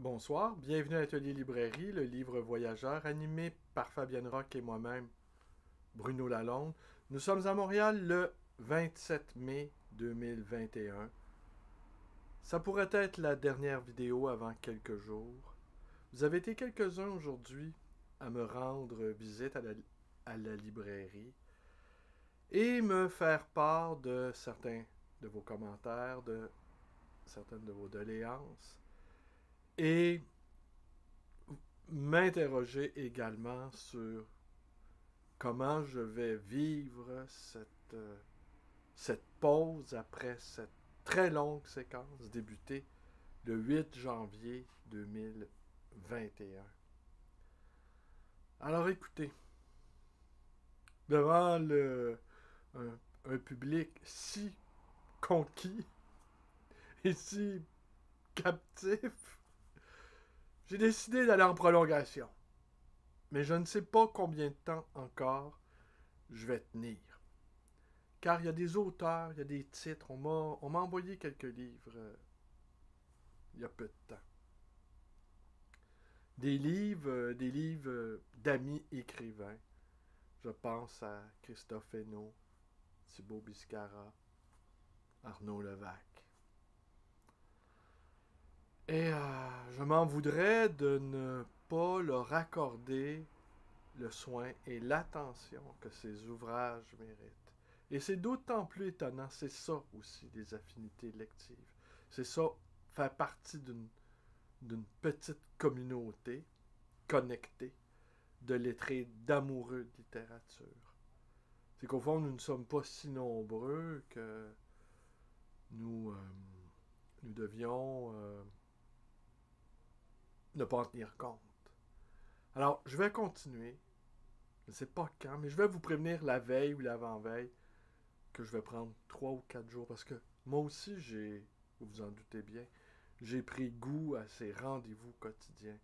Bonsoir, bienvenue à l'Atelier Librairie, le livre voyageur animé par Fabienne Roch et moi-même, Bruno Lalonde. Nous sommes à Montréal le 27 mai 2021. Ça pourrait être la dernière vidéo avant quelques jours. Vous avez été quelques-uns aujourd'hui à me rendre visite à la librairie et me faire part de certains de vos commentaires, de certaines de vos doléances et m'interroger également sur comment je vais vivre cette pause après cette très longue séquence débutée le 8 janvier 2021. Alors écoutez, devant un public si conquis et si captif, j'ai décidé d'aller en prolongation. Mais je ne sais pas combien de temps encore je vais tenir. Car il y a des auteurs, il y a des titres. On m'a envoyé quelques livres il y a peu de temps. Des livres d'amis écrivains. Je pense à Christophe Hainaut, Thibaut Biscara, Arnaud Levac. Et je m'en voudrais de ne pas leur accorder le soin et l'attention que ces ouvrages méritent. Et c'est d'autant plus étonnant, c'est ça aussi, des affinités lectives. C'est ça, faire partie d'une petite communauté connectée de lettrés, d'amoureux de littérature. C'est qu'au fond, nous ne sommes pas si nombreux que nous devions ne pas en tenir compte. Alors, je vais continuer. Je ne sais pas quand, mais je vais vous prévenir la veille ou l'avant-veille que je vais prendre 3 ou 4 jours parce que moi aussi, vous vous en doutez bien, j'ai pris goût à ces rendez-vous quotidiens.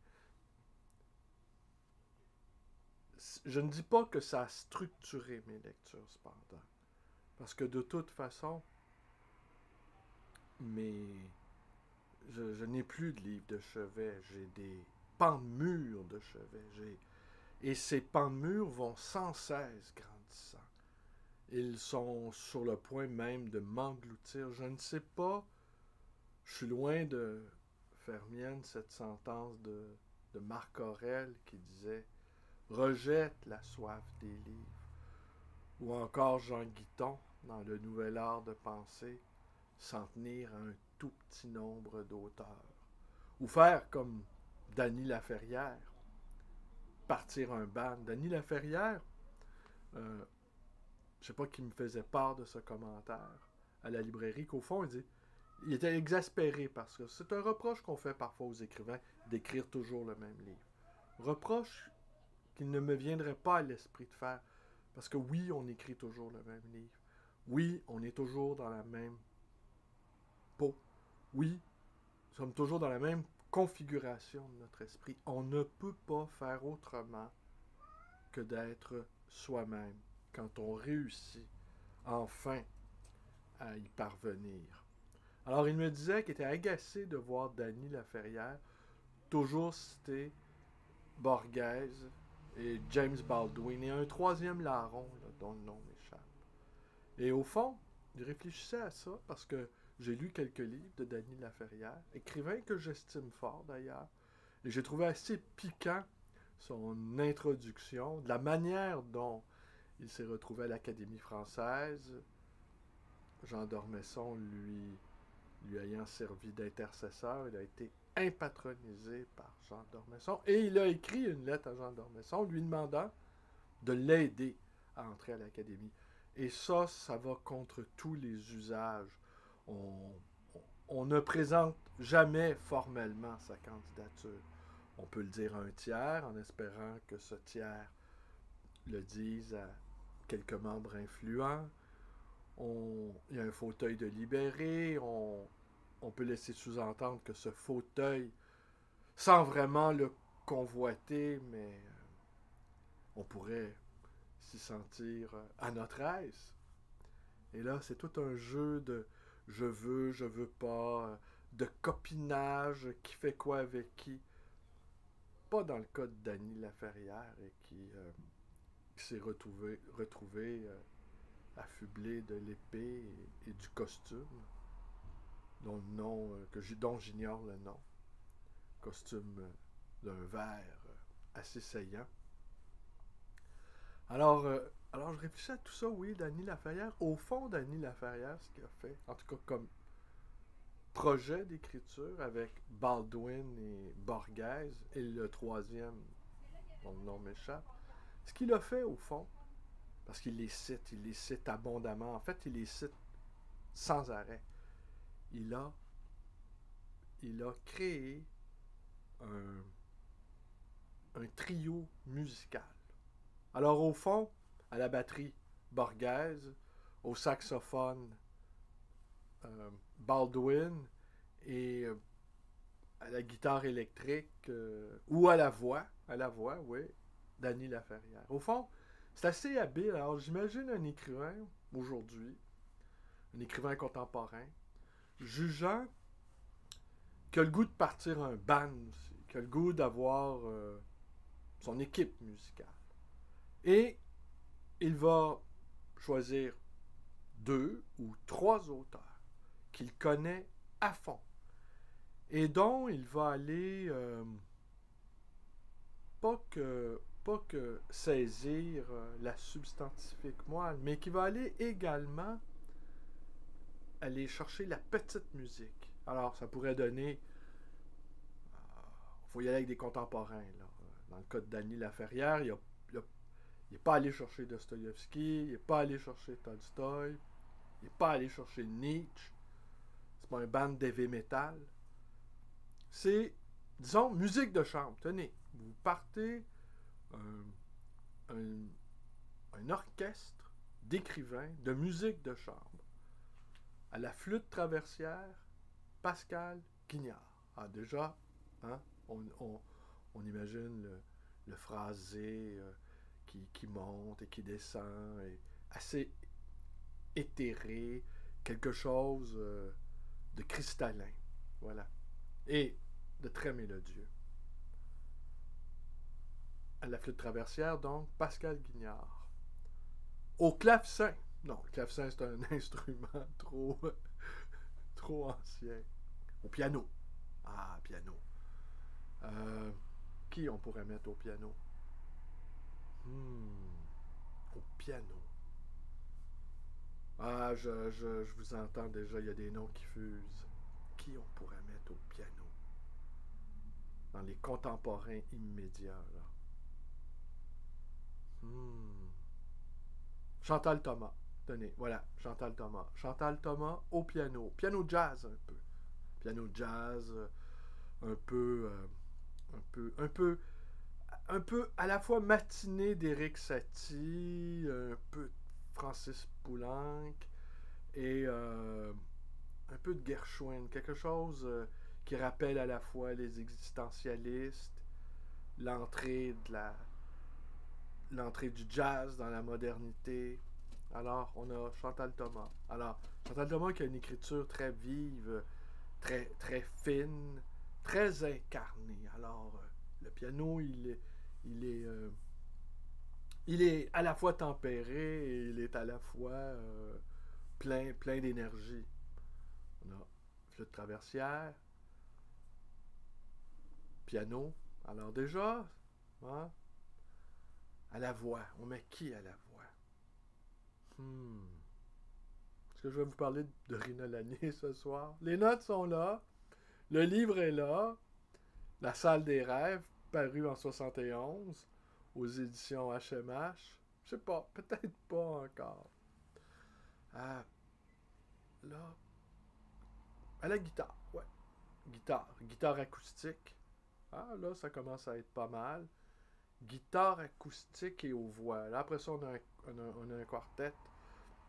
Je ne dis pas que ça a structuré mes lectures cependant, parce que de toute façon, mais je n'ai plus de livres de chevet, j'ai des pans de murs de chevet, et ces pans de murs vont sans cesse grandissant. Ils sont sur le point même de m'engloutir. Je ne sais pas, je suis loin de faire mienne cette sentence de Marc Aurèle qui disait rejette la soif des livres. Ou encore Jean Guiton dans Le Nouvel Art de penser, s'en tenir à un tout petit nombre d'auteurs. Ou faire comme Dany Laferrière, partir un ban. Dany Laferrière, je ne sais pas qui me faisait part de ce commentaire à la librairie, qu'au fond, il était exaspéré parce que c'est un reproche qu'on fait parfois aux écrivains d'écrire toujours le même livre. Reproche qu'il ne me viendrait pas à l'esprit de faire. Parce que oui, on écrit toujours le même livre. Oui, on est toujours dans la même peau. Oui, nous sommes toujours dans la même configuration de notre esprit. On ne peut pas faire autrement que d'être soi-même quand on réussit enfin à y parvenir. Alors il me disait qu'il était agacé de voir Dany Laferrière toujours citer Borges et James Baldwin et un troisième larron là, dont le nom m'échappe. Et au fond, il réfléchissait à ça parce que j'ai lu quelques livres de Dany Laferrière, écrivain que j'estime fort d'ailleurs, et j'ai trouvé assez piquant son introduction, de la manière dont il s'est retrouvé à l'Académie française, Jean d'Ormesson lui ayant servi d'intercesseur, il a été impatronisé par Jean d'Ormesson et il a écrit une lettre à Jean d'Ormesson lui demandant de l'aider à entrer à l'Académie. Et ça va contre tous les usages. On ne présente jamais formellement sa candidature. On peut le dire à un tiers en espérant que ce tiers le dise à quelques membres influents. Il y a un fauteuil de libéré. On peut laisser sous-entendre que ce fauteuil, sans vraiment le convoiter, mais on pourrait s'y sentir à notre aise. Et là, c'est tout un jeu de je veux pas, de copinage, qui fait quoi avec qui. Pas dans le cas de Dany Laferrière et qui s'est retrouvé affublé de l'épée et du costume, dont le nom, dont j'ignore le nom. Costume d'un vert assez saillant. Alors, je réfléchis à tout ça, oui, Dany Laferrière. Au fond, Dany Laferrière, ce qu'il a fait, en tout cas comme projet d'écriture avec Baldwin et Borghese, et le troisième, dont le nom m'échappe, ce qu'il a fait, au fond, parce qu'il les cite abondamment, en fait, il les cite sans arrêt. Il a créé un trio musical. Alors, au fond, à la batterie, Borghese, au saxophone, Baldwin, et à la guitare électrique, ou à la voix, oui, Dany Laferrière. Au fond, c'est assez habile. Alors, j'imagine un écrivain, aujourd'hui, un écrivain contemporain, jugeant qui a le goût de partir un band aussi, qui a le goût d'avoir son équipe musicale. Et il va choisir 2 ou 3 auteurs qu'il connaît à fond et dont il va aller pas que saisir la substantifique moelle, mais qui va aller également aller chercher la petite musique. Alors, ça pourrait donner... Il faut y aller avec des contemporains. Là. Dans le cas de Dany Laferrière, il n'est pas allé chercher Dostoïevski, il n'est pas allé chercher Tolstoï, il n'est pas allé chercher Nietzsche. C'est pas un band d'heavy metal. C'est, disons, musique de chambre. Tenez, vous partez un orchestre d'écrivains de musique de chambre. À la flûte traversière, Pascal Quignard. Ah, déjà, hein, on imagine le phrasé qui monte et qui descend, et assez éthéré, quelque chose de cristallin. Voilà. Et de très mélodieux. À la flûte traversière, donc, Pascal Quignard. Au clavecin. Non, le clavecin, c'est un instrument trop ancien. Au piano. Ah, piano. Qui on pourrait mettre au piano? Au piano. Ah, je vous entends déjà, il y a des noms qui fusent. Qui on pourrait mettre au piano? Dans les contemporains immédiats, là. Chantal Thomas. Tenez, voilà, Chantal Thomas. Chantal Thomas au piano. Piano jazz, un peu. Piano jazz, un peu à la fois matinée d'Éric Satie, un peu Francis Poulenc, et un peu de Gershwin. Quelque chose qui rappelle à la fois les existentialistes, l'entrée du jazz dans la modernité. Alors, on a Chantal Thomas. Alors, Chantal Thomas qui a une écriture très vive, très, très fine, très incarnée. Alors, le piano, il est à la fois tempéré et il est à la fois plein d'énergie. On a flûte traversière, piano. Alors déjà, hein, à la voix. On met qui à la voix? Est-ce que je vais vous parler de Rina Lanier ce soir? Les notes sont là. Le livre est là. La salle des rêves, paru en 71, aux éditions HMH. Je sais pas, peut-être pas encore. Là, à la guitare, ouais. Guitare acoustique. Ah, là, ça commence à être pas mal. Guitare acoustique et aux voix. Là, après ça, on a un quartet.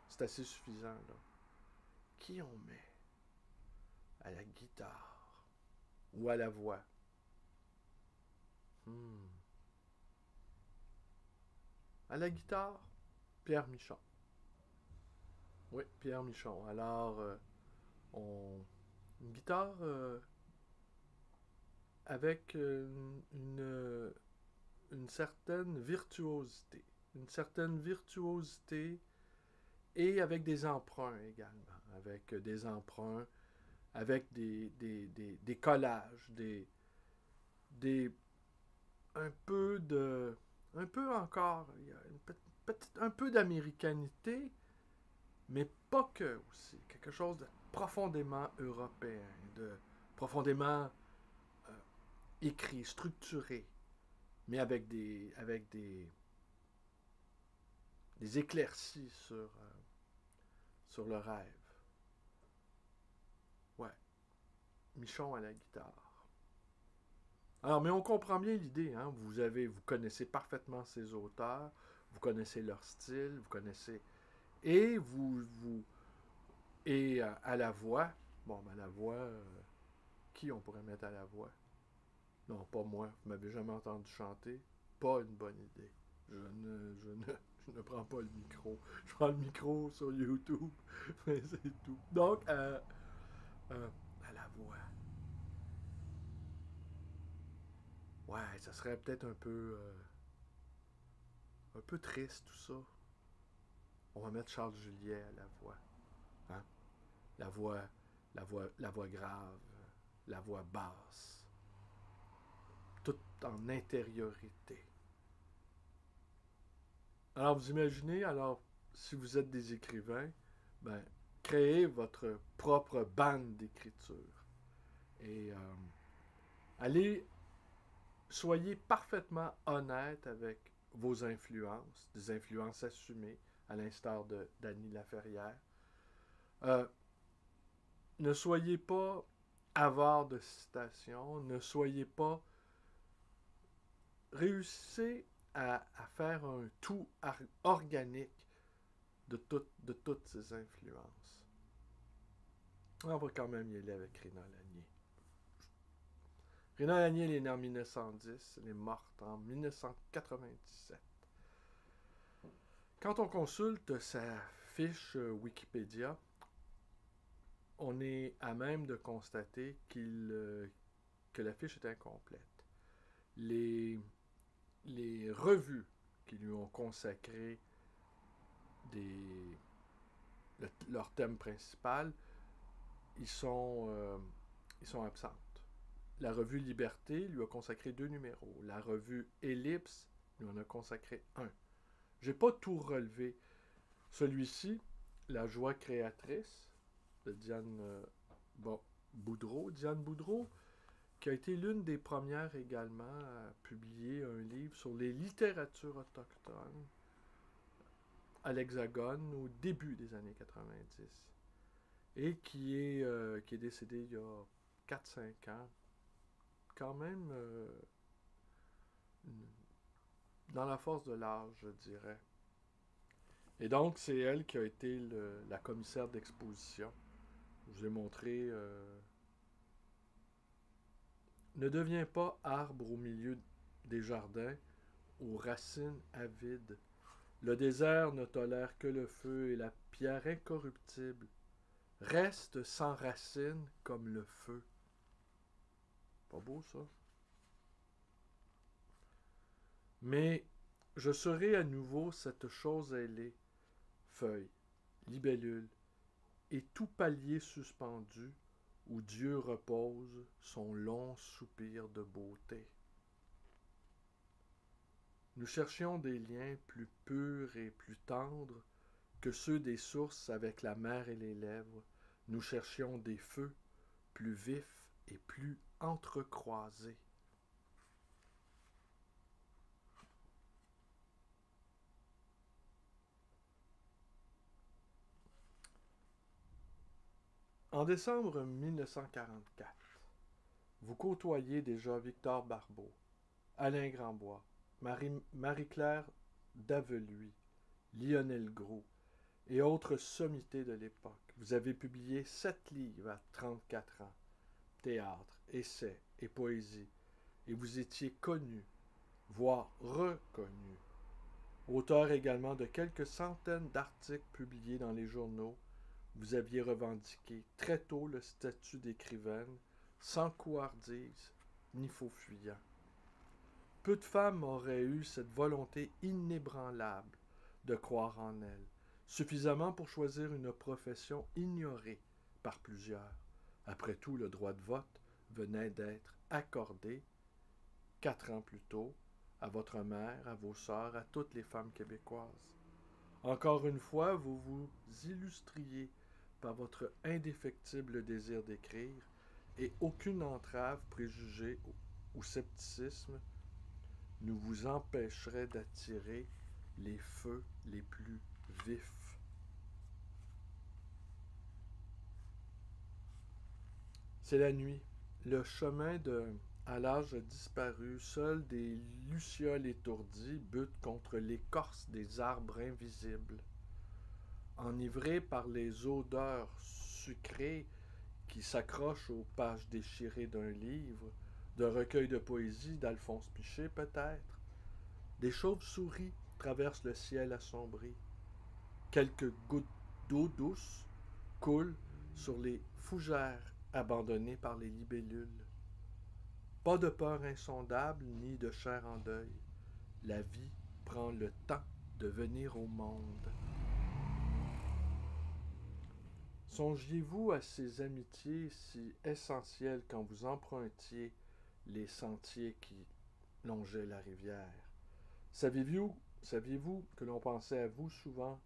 C'est assez suffisant, là. Qui on met à la guitare ou à la voix? À la guitare, Pierre Michon. Oui, Pierre Michon. Alors, on Une guitare avec une certaine virtuosité. Une certaine virtuosité et avec des emprunts également. Avec des emprunts, avec des collages, des un peu de un peu encore, il y a un peu d'américanité, mais pas que aussi. Quelque chose de profondément européen, de profondément euh, écrit, structuré, mais des éclaircies sur le rêve. Ouais, Michon à la guitare. Alors, mais on comprend bien l'idée, hein? Vous connaissez parfaitement ces auteurs, vous connaissez leur style, vous connaissez. Et à la voix, bon, ben la voix, qui on pourrait mettre à la voix? Non, pas moi, vous m'avez jamais entendu chanter. Pas une bonne idée. Je ne prends pas le micro. Je prends le micro sur YouTube, mais c'est tout. Donc, à la voix. Ouais, ça serait peut-être un peu triste tout ça. On va mettre Charles Juliet à la voix. Hein? La voix, la voix grave, la voix basse, tout en intériorité. Alors vous imaginez, alors si vous êtes des écrivains, ben créez votre propre bande d'écriture et allez, soyez parfaitement honnête avec vos influences, des influences assumées, à l'instar de Dany Laferrière. Euh, ne soyez pas avare de citations, ne soyez pas. Réussissez à faire un tout organique de toutes ces influences. On va quand même y aller avec Rina Lanier. Rina Lanier, elle est née en 1910, elle est morte en 1997. Quand on consulte sa fiche Wikipédia, on est à même de constater que la fiche est incomplète. Les, les revues qui lui ont consacré leur thème principal, ils sont absentes. La revue Liberté lui a consacré 2 numéros. La revue Ellipse lui en a consacré 1. J'ai pas tout relevé. Celui-ci, La joie créatrice, de Diane Boudreau. Diane Boudreau, qui a été l'une des premières également à publier un livre sur les littératures autochtones à l'Hexagone au début des années 90 et qui est décédé il y a 4-5 ans, quand même dans la force de l'âge, je dirais. Et donc, c'est elle qui a été la commissaire d'exposition. Je vous ai montré ne deviens pas arbre au milieu des jardins, aux racines avides. Le désert ne tolère que le feu et la pierre incorruptible reste sans racines comme le feu. Pas beau ça? Mais je serai à nouveau cette chose ailée, feuille, libellule, et tout palier suspendu où Dieu repose son long soupir de beauté. Nous cherchions des liens plus purs et plus tendres que ceux des sources avec la mer et les lèvres. Nous cherchions des feux plus vifs et plus entrecroisés. En décembre 1944, vous côtoyez déjà Victor Barbeau, Alain Grandbois, Marie-Claire Daveluy, Lionel Gros et autres sommités de l'époque. Vous avez publié 7 livres à 34 ans, théâtre, essais et poésie, et vous étiez connu, voire reconnu. Auteur également de quelques centaines d'articles publiés dans les journaux, Vous aviez revendiqué très tôt le statut d'écrivaine, sans couardise ni faux fuyant. Peu de femmes auraient eu cette volonté inébranlable de croire en elles, suffisamment pour choisir une profession ignorée par plusieurs. Après tout, le droit de vote venait d'être accordé 4 ans plus tôt à votre mère, à vos sœurs, à toutes les femmes québécoises. Encore une fois, vous vous illustriez par votre indéfectible désir d'écrire et aucune entrave, préjugé ou scepticisme ne vous empêcherait d'attirer les feux les plus vifs. C'est la nuit. Le chemin à l'âge a disparu. Seuls des lucioles étourdies butent contre l'écorce des arbres invisibles. Enivrés par les odeurs sucrées qui s'accrochent aux pages déchirées d'un livre, d'un recueil de poésie d'Alphonse Piché peut-être, des chauves-souris traversent le ciel assombri. Quelques gouttes d'eau douce coulent sur les fougères abandonnées par les libellules. Pas de peur insondable ni de chair en deuil. La vie prend le temps de venir au monde. Songiez-vous à ces amitiés si essentielles quand vous empruntiez les sentiers qui longeaient la rivière? Saviez-vous que l'on pensait à vous souvent,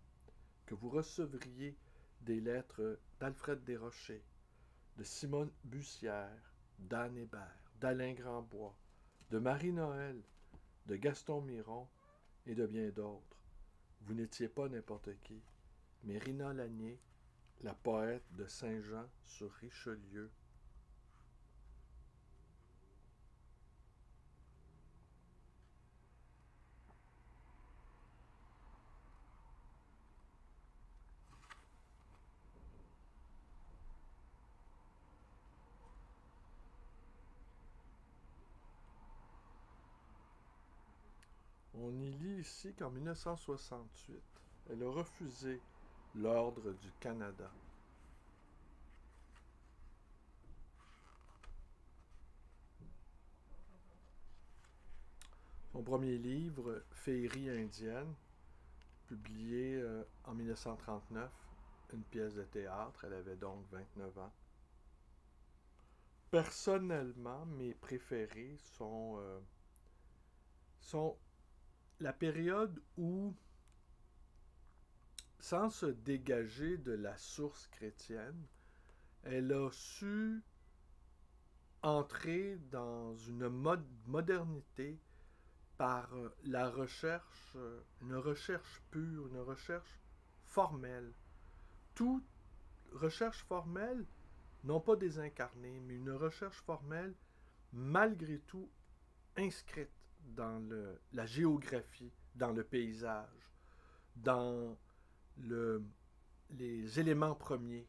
que vous recevriez des lettres d'Alfred Desrochers, de Simone Bussière, d'Anne Hébert, d'Alain Grandbois, de Marie-Noël, de Gaston Miron et de bien d'autres? Vous n'étiez pas n'importe qui, mais Rina Lanier, la poète de Saint-Jean sur Richelieu. On y lit ici qu'en 1968, elle a refusé l'Ordre du Canada. Son premier livre, Féerie indienne, publié en 1939, une pièce de théâtre, elle avait donc 29 ans. Personnellement, mes préférés sont la période où, sans se dégager de la source chrétienne, elle a su entrer dans une modernité par la recherche, une recherche pure, une recherche formelle. Toute recherche formelle, non pas désincarnée, mais une recherche formelle malgré tout inscrite dans la géographie, dans le paysage, dans les éléments premiers.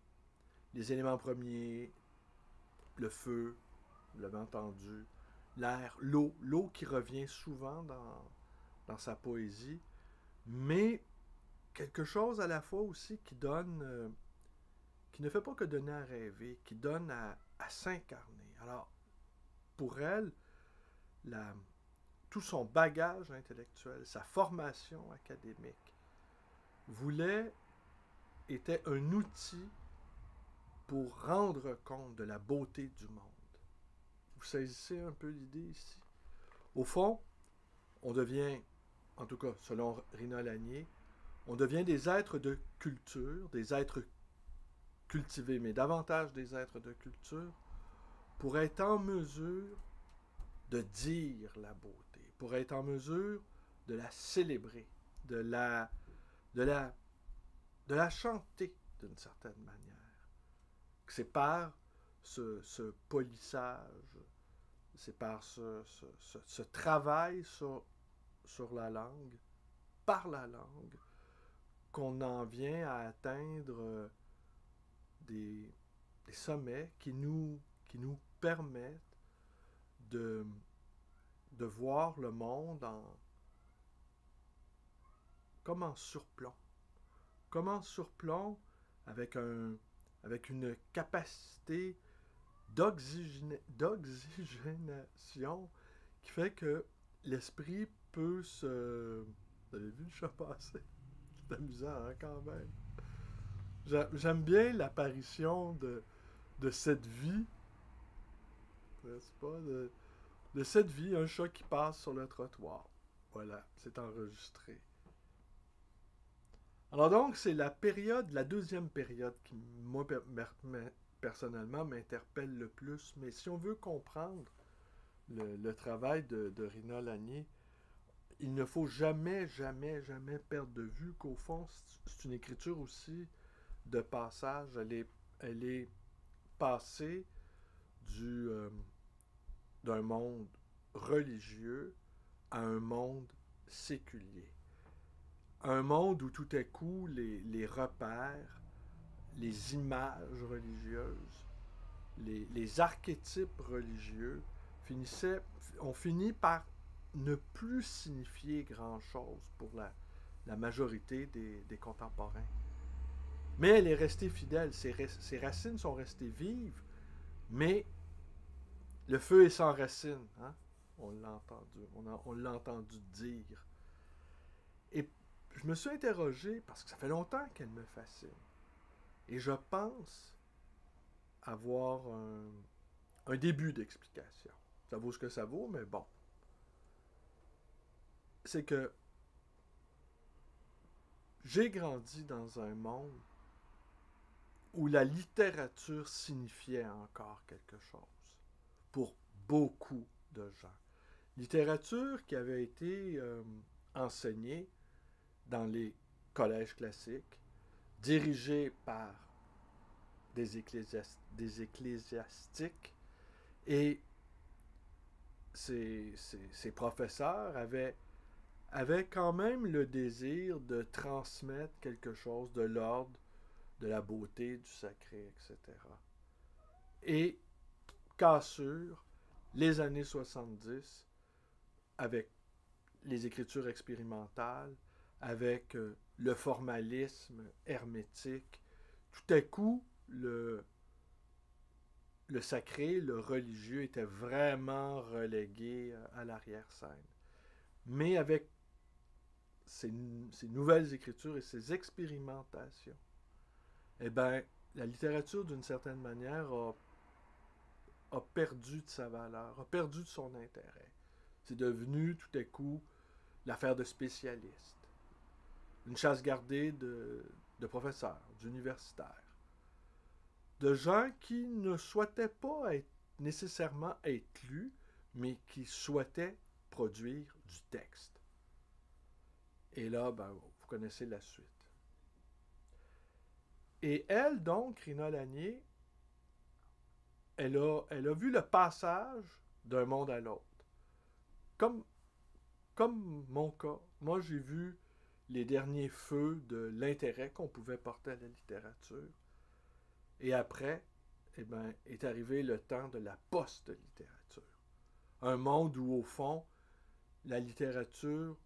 Les éléments premiers, le feu, vous l'avez entendu, l'air, l'eau qui revient souvent dans sa poésie, mais quelque chose à la fois aussi qui donne, qui ne fait pas que donner à rêver, qui donne à s'incarner. Alors, pour elle, tout son bagage intellectuel, sa formation académique, était un outil pour rendre compte de la beauté du monde. Vous saisissez un peu l'idée ici? Au fond, on devient, en tout cas selon Rina Lanier, on devient des êtres de culture, des êtres cultivés, mais davantage des êtres de culture, pour être en mesure de dire la beauté, pour être en mesure de la célébrer, de la chanter d'une certaine manière. C'est par ce polissage, c'est par ce travail sur la langue, par la langue, qu'on en vient à atteindre des sommets qui nous permettent de voir le monde comme en surplomb. Comme en surplomb avec une capacité d'oxygénation qui fait que l'esprit peut se... Vous avez vu le chat passer? C'est amusant, hein, quand même. J'aime bien l'apparition de cette vie, n'est-ce pas? De cette vie, un chat qui passe sur le trottoir. Voilà, c'est enregistré. Alors donc, c'est la deuxième période qui, moi, personnellement, m'interpelle le plus. Mais si on veut comprendre le travail de Rina Lanier, il ne faut jamais, jamais, jamais perdre de vue qu'au fond, c'est une écriture aussi de passage. Elle est passée d'un monde religieux à un monde séculier. Un monde où tout à coup les repères, les images religieuses, les archétypes religieux ont fini par ne plus signifier grand-chose pour la majorité des contemporains. Mais elle est restée fidèle, ses racines sont restées vives, mais le feu est sans racines, hein? On l'a entendu dire. Et je me suis interrogé, parce que ça fait longtemps qu'elle me fascine, et je pense avoir un début d'explication. Ça vaut ce que ça vaut, mais bon. C'est que j'ai grandi dans un monde où la littérature signifiait encore quelque chose pour beaucoup de gens. Littérature qui avait été enseignée dans les collèges classiques, dirigée par des ecclésiastiques, et ces professeurs avaient quand même le désir de transmettre quelque chose de l'ordre, de la beauté, du sacré, etc. Et cassure, les années 70, avec les écritures expérimentales, avec le formalisme hermétique, tout à coup, le sacré, le religieux était vraiment relégué à l'arrière-scène. Mais avec ces nouvelles écritures et ces expérimentations, eh bien, la littérature, d'une certaine manière, a perdu de sa valeur, a perdu de son intérêt. C'est devenu tout à coup l'affaire de spécialistes, une chasse gardée de professeurs, d'universitaires, de gens qui ne souhaitaient pas nécessairement être lus, mais qui souhaitaient produire du texte. Et là, ben, vous connaissez la suite. Et elle, donc, Rina Lanier, elle a vu le passage d'un monde à l'autre. Comme mon cas. Moi, j'ai vu les derniers feux de l'intérêt qu'on pouvait porter à la littérature. Et après, eh ben, est arrivé le temps de la post-littérature. Un monde où, au fond, la littérature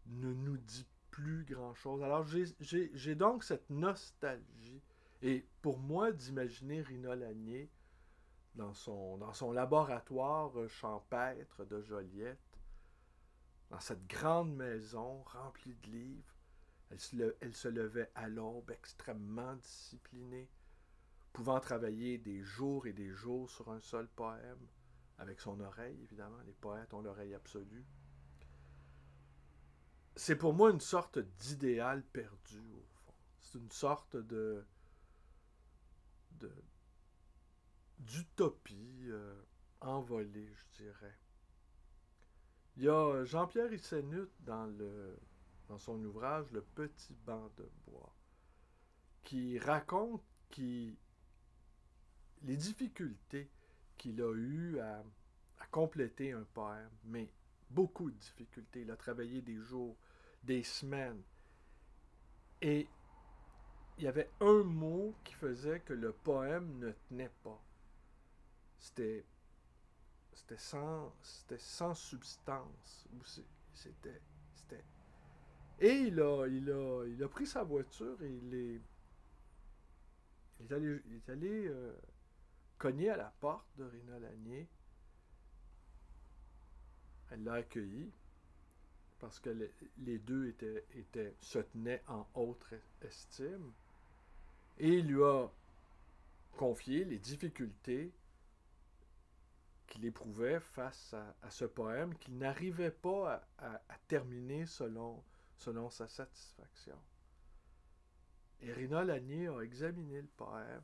ne nous dit plus grand-chose. Alors, j'ai donc cette nostalgie. Et pour moi, d'imaginer Rina Lanier dans son laboratoire champêtre de Joliette, dans cette grande maison remplie de livres, elle se levait à l'aube, extrêmement disciplinée, pouvant travailler des jours et des jours sur un seul poème, avec son oreille, évidemment. Les poètes ont l'oreille absolue. C'est pour moi une sorte d'idéal perdu, au fond. C'est une sorte d'utopie envolée, je dirais. Il y a Jean-Pierre Issénut dans son ouvrage Le Petit banc de bois, qui raconte les difficultés qu'il a eues à compléter un poème, mais beaucoup de difficultés. Il a travaillé des jours, des semaines, et il y avait un mot qui faisait que le poème ne tenait pas. C'était sans substance. C'était. Et il a pris sa voiture et il est allé cogner à la porte de Rina Lanier. Elle l'a accueilli parce que les deux se tenaient en haute estime. Et il lui a confié les difficultés qu'il éprouvait face à ce poème qu'il n'arrivait pas à terminer selon sa satisfaction. Et Rina Lanier a examiné le poème,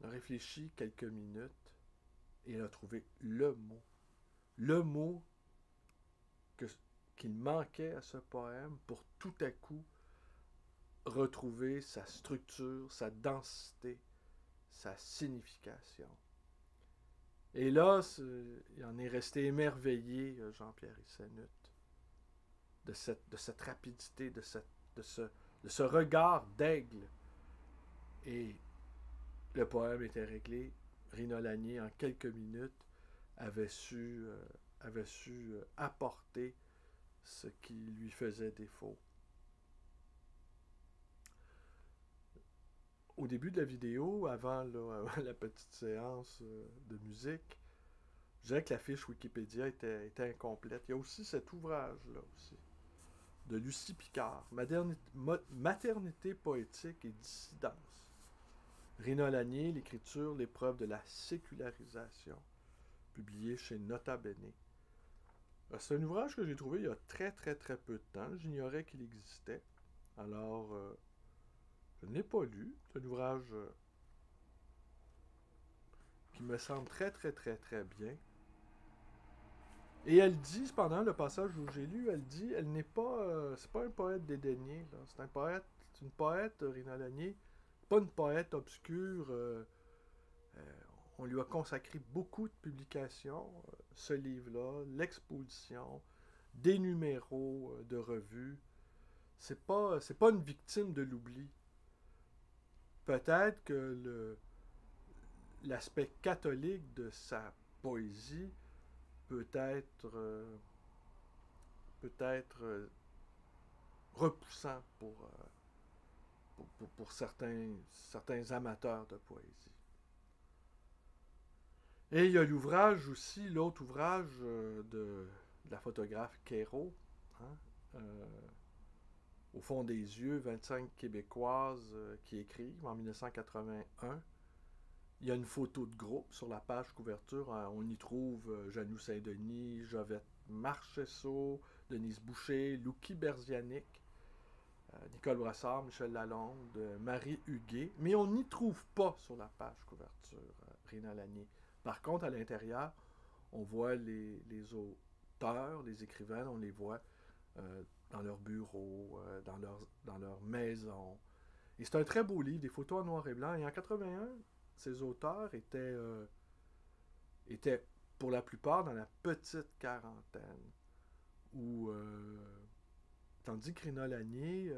a réfléchi quelques minutes et elle a trouvé le mot qu'il manquait à ce poème pour tout à coup retrouver sa structure, sa densité, sa signification. Et là, il en est resté émerveillé, Jean-Pierre Rissenut, de cette rapidité, de ce regard d'aigle. Et le poème était réglé. Rina Lanier, en quelques minutes, avait su apporter ce qui lui faisait défaut. Au début de la vidéo, avant la petite séance de musique, je dirais que la fiche Wikipédia était incomplète. Il y a aussi cet ouvrage-là aussi, de Lucie Picard, Maternité poétique et dissidence. Rina Lanier, l'écriture, l'épreuve de la sécularisation, publié chez Nota Bene. C'est un ouvrage que j'ai trouvé il y a très très très peu de temps. J'ignorais qu'il existait. Alors, je ne l'ai pas lu. C'est un ouvrage qui me semble très très très très bien. Et elle dit, cependant, le passage où j'ai lu, elle dit, elle n'est pas, c'est pas un poète dédaigné. Là. C'est une poète, Rina Lanier, pas une poète obscure. On lui a consacré beaucoup de publications, ce livre-là, l'exposition, des numéros de revues. C'est pas une victime de l'oubli. Peut-être que l'aspect catholique de sa poésie peut être repoussant pour certains amateurs de poésie. Et il y a l'ouvrage aussi, l'autre ouvrage de la photographe Quérault, hein, Au fond des yeux, 25 Québécoises qui écrivent en 1981. Il y a une photo de groupe sur la page couverture. Hein, on y trouve Janou Saint-Denis, Jovette Marcheseau, Denise Boucher, Louki Berzianic, Nicole Brassard, Michel Lalonde, Marie Huguet. Mais on n'y trouve pas sur la page couverture Rina Lanier. Par contre, à l'intérieur, on voit les auteurs, les écrivains, on les voit dans leur bureau, dans leur maison. Et c'est un très beau livre, des photos en noir et blanc. Et en 81, ces auteurs étaient pour la plupart dans la petite quarantaine. Tandis que Rina Lanier,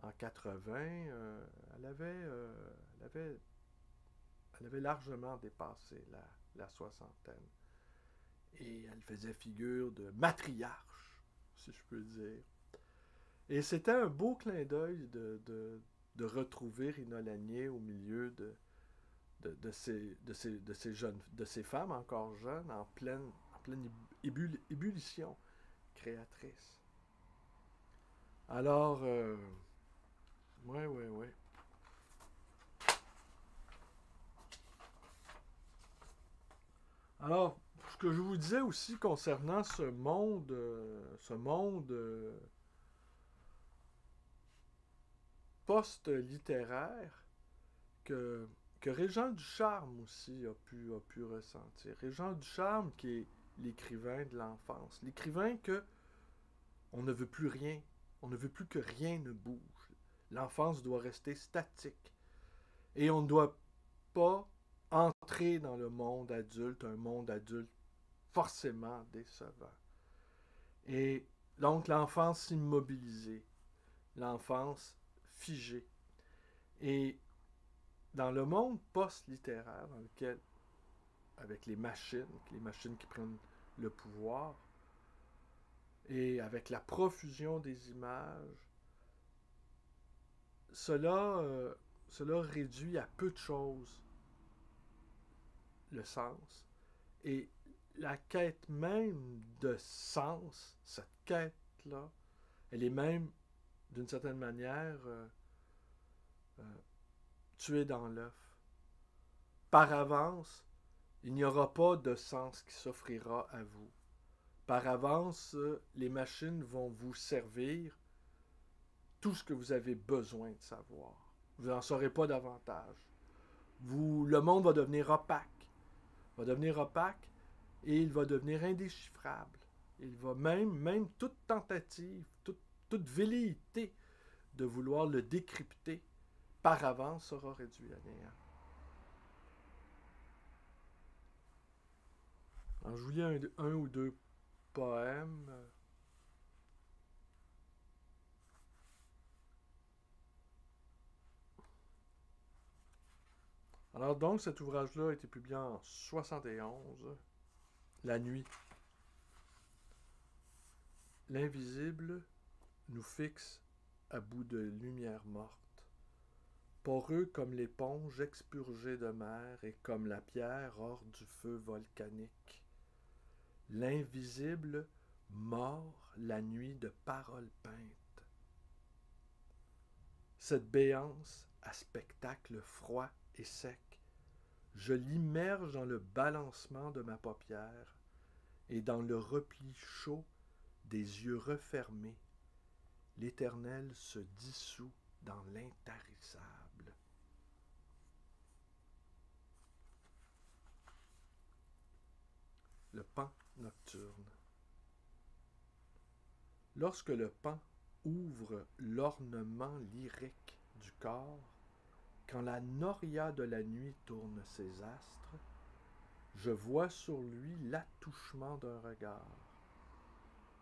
en 80, elle avait largement dépassé la soixantaine. Et elle faisait figure de matriarche, si je peux dire. Et c'était un beau clin d'œil de retrouver Rina Lanier au milieu de ces femmes encore jeunes, en pleine ébullition créatrice. Alors, ouais. Alors, ce que je vous disais aussi concernant ce monde post-littéraire que Régent Ducharme aussi a pu ressentir. Régent Ducharme qui est l'écrivain de l'enfance. L'écrivain que on ne veut plus rien. On ne veut plus que rien ne bouge. L'enfance doit rester statique. Et on ne doit pas entrer dans le monde adulte, un monde adulte forcément décevant. Et donc l'enfance immobilisée, l'enfance figée. Et dans le monde post-littéraire, dans lequel, avec les machines qui prennent le pouvoir, et avec la profusion des images, cela réduit à peu de choses le sens. Et la quête même de sens, cette quête-là, elle est même, d'une certaine manière, euh, tuée dans l'œuf. Par avance, il n'y aura pas de sens qui s'offrira à vous. Par avance, les machines vont vous servir tout ce que vous avez besoin de savoir. Vous n'en saurez pas davantage. Le monde va devenir opaque. Et il va devenir indéchiffrable. Il va même toute tentative, toute velléité de vouloir le décrypter par avance sera réduit à néant. Alors, je vous lis un ou deux poèmes. Alors donc, cet ouvrage-là a été publié en 71, La nuit. L'invisible nous fixe à bout de lumière morte, poreux comme l'éponge expurgée de mer et comme la pierre hors du feu volcanique. L'invisible mord la nuit de paroles peintes. Cette béance à spectacle froid et sec, je l'immerge dans le balancement de ma paupière et dans le repli chaud des yeux refermés. L'éternel se dissout dans l'intarissable. Le pan nocturne. Lorsque le pan ouvre l'ornement lyrique du corps, quand la noria de la nuit tourne ses astres, je vois sur lui l'attouchement d'un regard,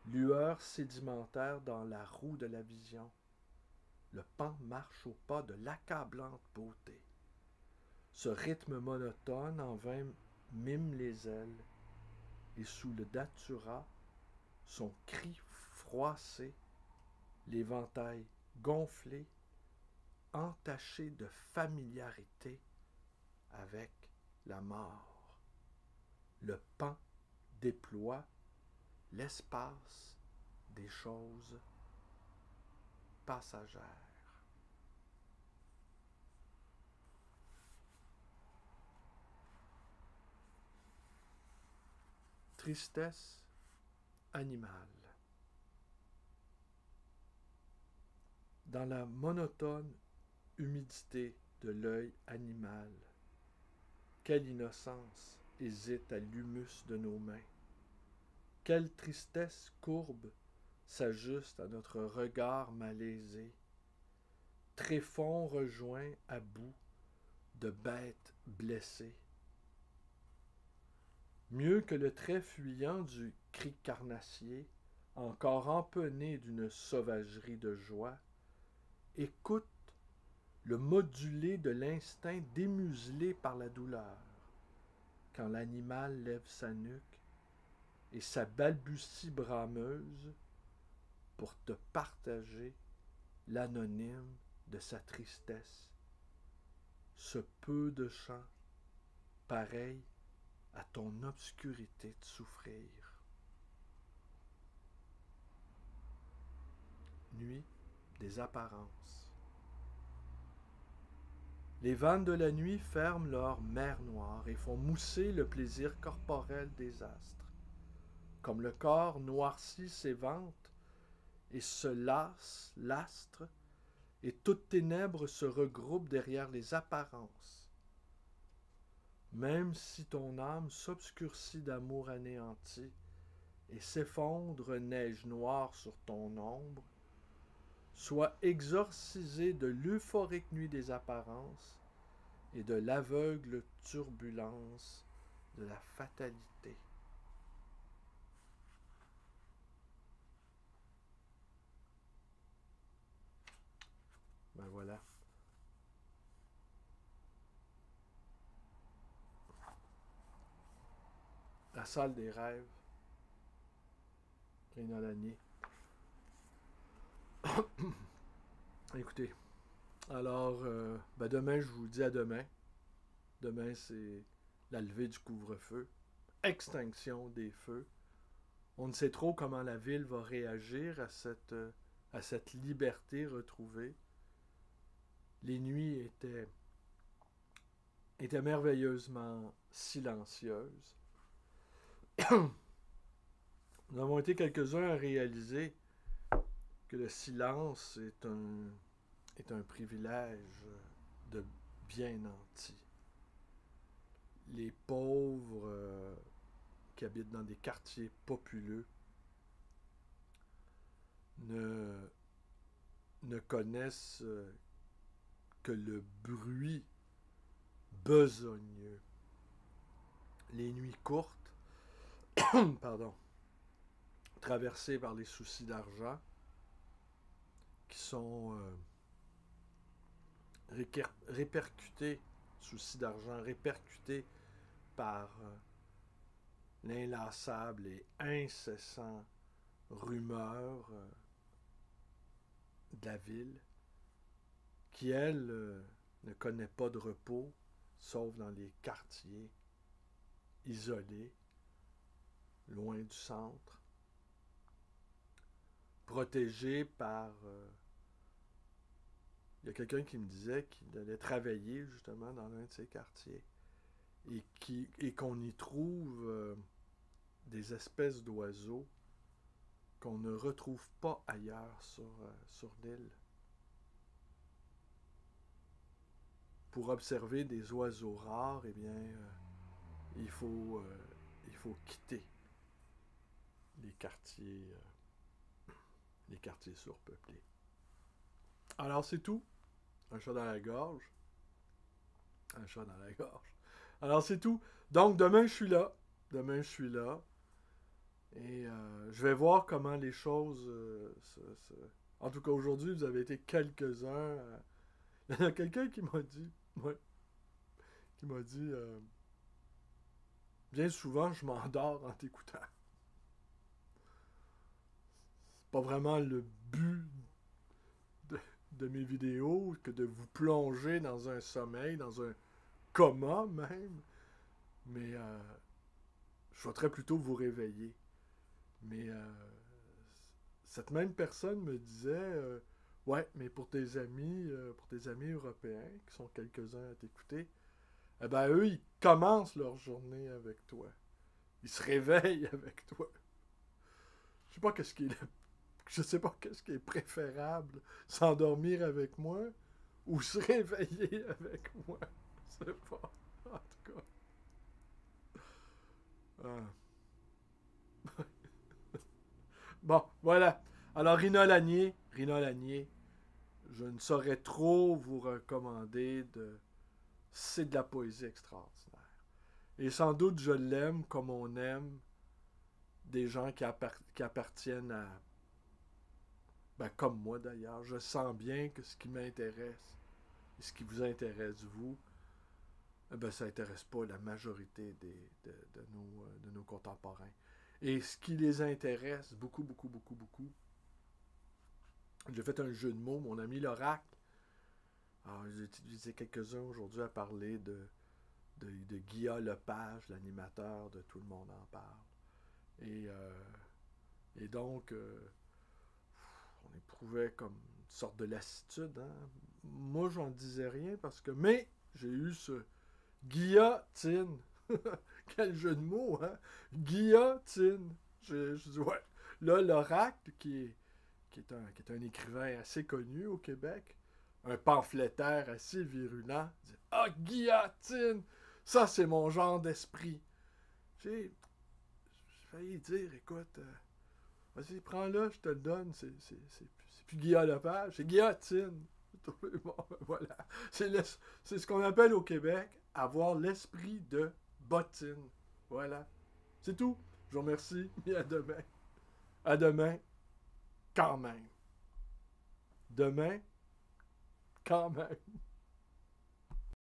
lueur sédimentaire dans la roue de la vision. Le pan marche au pas de l'accablante beauté. Ce rythme monotone en vain mime les ailes, et sous le datura, son cri froissé, l'éventail gonflé, entaché de familiarité avec la mort. Le pan déploie l'espace des choses passagères. Tristesse animale. Dans la monotone humidité de l'œil animal, quelle innocence hésite à l'humus de nos mains. Quelle tristesse courbe s'ajuste à notre regard malaisé. Tréfonds rejoint à bout de bêtes blessées. Mieux que le trait fuyant du cri carnassier, encore empenné d'une sauvagerie de joie, écoute le modulé de l'instinct démuselé par la douleur, quand l'animal lève sa nuque et sa balbutie brameuse pour te partager l'anonyme de sa tristesse, ce peu de chant, pareil à ton obscurité de souffrir. Nuit des apparences. Les vannes de la nuit ferment leur mer noire et font mousser le plaisir corporel des astres. Comme le corps noirci s'évente et se lasse l'astre, et toute ténèbre se regroupe derrière les apparences. Même si ton âme s'obscurcit d'amour anéanti et s'effondre neige noire sur ton ombre, sois exorcisé de l'euphorique nuit des apparences et de l'aveugle turbulence de la fatalité. Ben voilà. La salle des rêves. Réna Lanier. Écoutez, Alors, demain, je vous dis à demain. Demain, c'est la levée du couvre-feu, extinction des feux. On ne sait trop comment la ville va réagir à cette liberté retrouvée. Les nuits étaient merveilleusement silencieuses. Nous avons été quelques-uns à réaliser que le silence est un privilège de bien nanti. Les pauvres qui habitent dans des quartiers populeux ne connaissent que le bruit besogneux. Les nuits courtes, pardon, traversées par les soucis d'argent, qui sont répercutés, soucis d'argent répercutés par l'inlassable et incessant rumeur de la ville, qui, elle, ne connaît pas de repos, sauf dans les quartiers isolés, loin du centre, protégés par... il y a quelqu'un qui me disait qu'il allait travailler justement dans l'un de ces quartiers et qu'on y trouve des espèces d'oiseaux qu'on ne retrouve pas ailleurs sur l'île. Pour observer des oiseaux rares, eh bien, il faut quitter les quartiers surpeuplés. Alors, c'est tout. Un chat dans la gorge. Un chat dans la gorge. Alors, c'est tout. Donc, demain, je suis là. Et je vais voir comment les choses En tout cas, aujourd'hui, vous avez été quelques-uns. Il y en a quelqu'un qui m'a dit... Ouais. Qui m'a dit... bien souvent, je m'endors en t'écoutant. C'est pas vraiment le but de mes vidéos que de vous plonger dans un sommeil, dans un coma même. Mais je souhaiterais plutôt vous réveiller. Mais cette même personne me disait ouais, mais pour tes amis européens, qui sont quelques-uns à t'écouter, eh ben eux, ils commencent leur journée avec toi. Ils se réveillent avec toi. Je sais pas qu'est-ce qui est préférable, s'endormir avec moi ou se réveiller avec moi. Je sais pas. En tout cas. Bon, voilà. Alors, Rina Lanier, je ne saurais trop vous recommander de... C'est de la poésie extraordinaire. Et sans doute, je l'aime comme on aime des gens qui appartiennent à... Ben, comme moi d'ailleurs, je sens bien que ce qui m'intéresse et ce qui vous intéresse, vous, ben, ça n'intéresse pas la majorité de nos contemporains. Et ce qui les intéresse beaucoup, j'ai fait un jeu de mots, mon ami l'oracle. Alors, j'ai utilisé quelques-uns aujourd'hui à parler de Guillaume Lepage, l'animateur de Tout le monde en parle. Et donc, on éprouvait comme une sorte de lassitude. Hein? Moi, j'en disais rien parce que... Mais j'ai eu ce guillotine. Quel jeu de mots, hein? Guillotine. Je dis, ouais. Là, l'oracle, qui est un écrivain assez connu au Québec, un pamphlétaire assez virulent, dit « Ah, guillotine! Ça, c'est mon genre d'esprit. » J'ai failli dire « Écoute, vas-y, prends-le, je te le donne. C'est plus Guillaume Lepage, c'est guillotine. » Bon, voilà. C'est ce qu'on appelle au Québec avoir l'esprit de bottine. Voilà. C'est tout. Je vous remercie et à demain. À demain. Quand même. Demain, quand même.